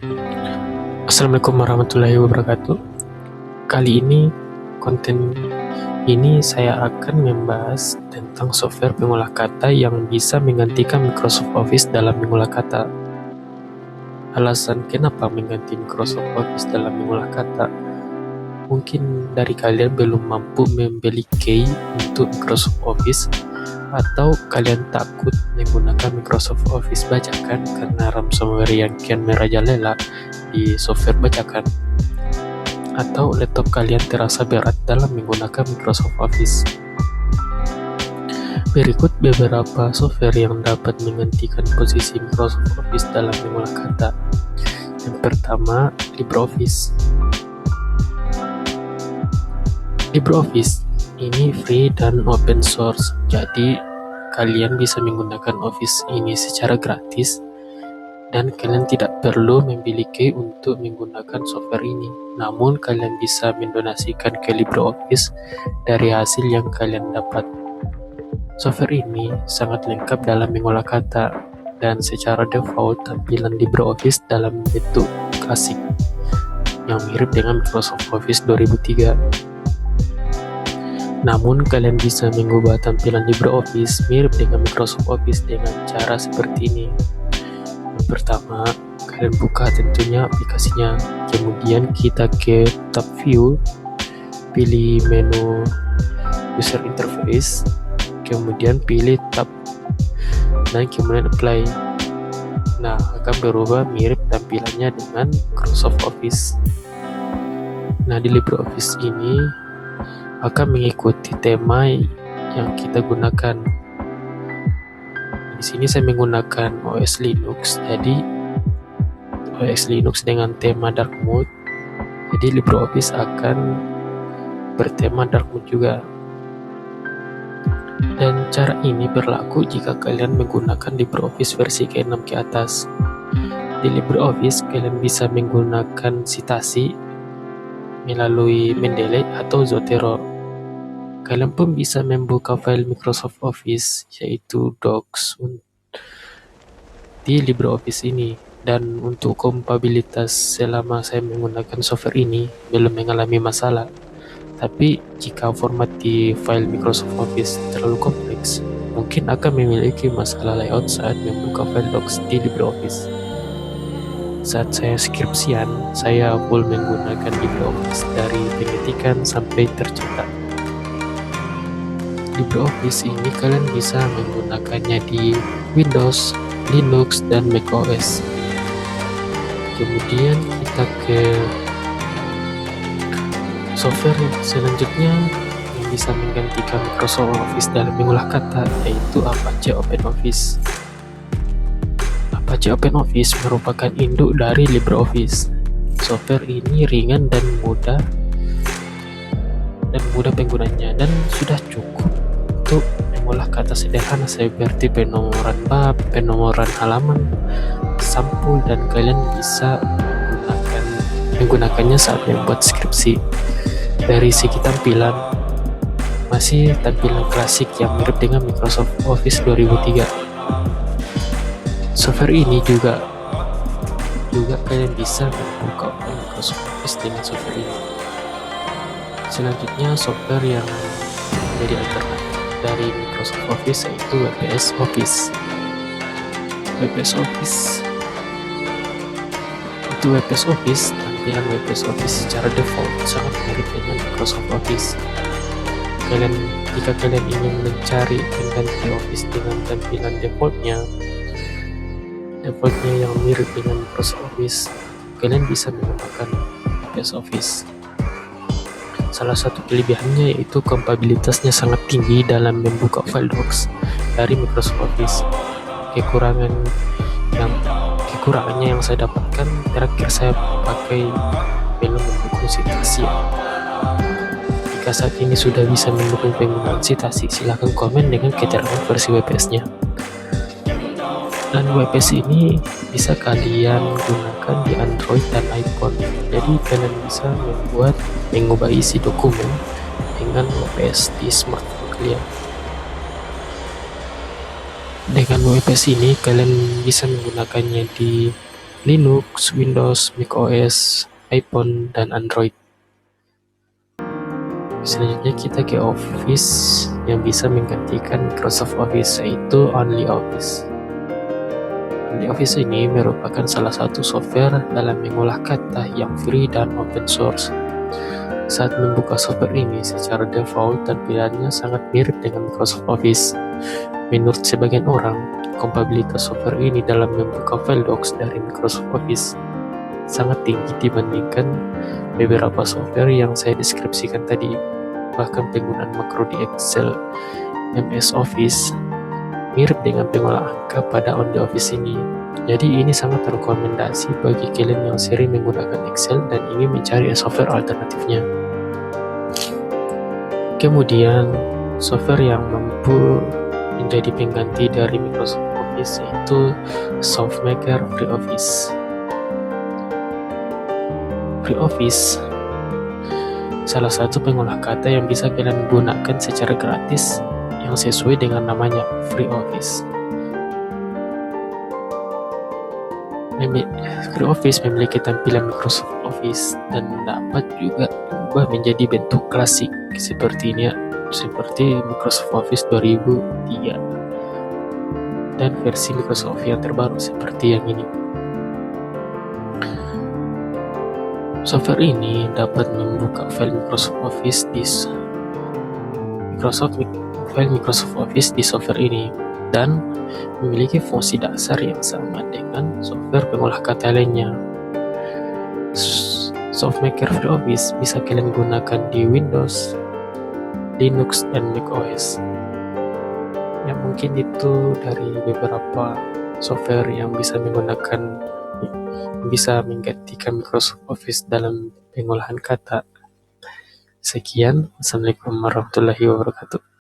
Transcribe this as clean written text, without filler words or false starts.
Assalamualaikum warahmatullahi wabarakatuh. Kali ini konten ini saya akan membahas tentang software pengolah kata yang bisa menggantikan Microsoft Office dalam mengolah kata. Alasan kenapa mengganti Microsoft Office dalam mengolah kata? Mungkin dari kalian belum mampu membeli key untuk Microsoft Office, atau kalian takut menggunakan Microsoft Office bajakan karena ransomware yang kian merajalela di software bajakan, atau laptop kalian terasa berat dalam menggunakan Microsoft Office. Berikut beberapa software yang dapat menggantikan posisi Microsoft Office dalam mengolah kata. Yang pertama, LibreOffice. LibreOffice ini free dan open source, jadi kalian bisa menggunakan Office ini secara gratis dan kalian tidak perlu memiliki untuk menggunakan software ini. Namun kalian bisa mendonasikan ke LibreOffice dari hasil yang kalian dapat. Software ini sangat lengkap dalam mengolah kata dan secara default tampilan LibreOffice dalam bentuk klasik yang mirip dengan Microsoft Office 2003. Namun kalian bisa mengubah tampilan LibreOffice mirip dengan Microsoft Office dengan cara seperti ini. Yang pertama, kalian buka tentunya aplikasinya, kemudian kita ke tab View, pilih menu User Interface, kemudian pilih tab dan kemudian Apply. Nah, akan berubah mirip tampilannya dengan Microsoft Office. Nah, di LibreOffice ini akan mengikuti tema yang kita gunakan. Di sini saya menggunakan OS Linux, jadi OS Linux dengan tema dark mode. Jadi LibreOffice akan bertema dark mode juga. Dan cara ini berlaku jika kalian menggunakan LibreOffice versi ke-6 ke atas. Di LibreOffice kalian bisa menggunakan citasi melalui Mendeley atau Zotero. Kalian pun bisa membuka file Microsoft Office, yaitu Docs, di LibreOffice ini. Dan untuk kompatibilitas, selama saya menggunakan software ini belum mengalami masalah. Tapi jika format di file Microsoft Office terlalu kompleks, mungkin akan memiliki masalah layout saat membuka file Docs di LibreOffice. Saat saya skripsian, saya full menggunakan LibreOffice dari pengetikan sampai tercetak. LibreOffice ini kalian bisa menggunakannya di Windows, Linux, dan macOS. Kemudian kita ke software selanjutnya yang bisa menggantikan Microsoft Office dalam mengolah kata, yaitu Apache OpenOffice. Apache OpenOffice merupakan induk dari LibreOffice. Software ini ringan dan mudah penggunanya, dan sudah cukup untuk mengolah kata sederhana seperti penomoran bab, penomoran halaman, sampul, dan kalian bisa menggunakannya saat membuat skripsi. Dari segi tampilan, masih tampilan klasik yang mirip dengan Microsoft Office 2003. Software ini juga kalian bisa membuka Microsoft Office dengan software ini. Selanjutnya software yang menjadi alternatif dari Microsoft Office yaitu WPS Office. WPS Office untuk WPS Office, tampilan WPS Office secara default sangat mirip dengan Microsoft Office. Jika kalian ingin mencari pengganti Office dengan tampilan defaultnya yang mirip dengan Microsoft Office, kalian bisa menggunakan WPS Office. Salah satu kelebihannya yaitu kompatibilitasnya sangat tinggi dalam membuka file Docs dari Microsoft Office. Kekurangannya yang saya dapatkan, terakhir saya pakai belum mendukung citasi. Jika saat ini sudah bisa mendukung penggunaan citasi, silakan komen dengan keterangan versi WPS-nya. Dan WPS ini bisa kalian gunakan di Android dan iPhone. Jadi kalian bisa mengubah isi dokumen dengan WPS di smartphone kalian. Dengan WPS ini kalian bisa menggunakannya di Linux, Windows, macOS, iPhone, dan Android. Selanjutnya kita ke Office yang bisa menggantikan Microsoft Office, yaitu OnlyOffice. OnlyOffice ini merupakan salah satu software dalam mengolah kata yang free dan open source. Saat membuka software ini, secara default tampilannya sangat mirip dengan Microsoft Office. Menurut sebagian orang, kompatibilitas software ini dalam membuka file docs dari Microsoft Office sangat tinggi dibandingkan beberapa software yang saya deskripsikan tadi. Bahkan penggunaan makro di Excel, MS Office mirip dengan pengolah angka pada OnlyOffice ini. Jadi ini sangat rekomendasi bagi kalian yang sering menggunakan Excel dan ingin mencari software alternatifnya. Kemudian, software yang mampu menjadi pengganti dari Microsoft Office yaitu SoftMaker FreeOffice. FreeOffice salah satu pengolah kata yang bisa kalian gunakan secara gratis yang sesuai dengan namanya, FreeOffice. FreeOffice memiliki tampilan Microsoft Office dan dapat juga diubah menjadi bentuk klasik seperti Microsoft Office 2003 dan versi Microsoft yang terbaru seperti yang ini. Software ini dapat membuka file Microsoft Office di software ini dan memiliki fungsi dasar yang sama dengan software pengolah kata lainnya. SoftMaker FreeOffice bisa kalian gunakan di Windows, Linux, dan macOS. Ya, mungkin itu dari beberapa software yang bisa menggantikan Microsoft Office dalam pengolahan kata. Sekian, Assalamualaikum warahmatullahi wabarakatuh.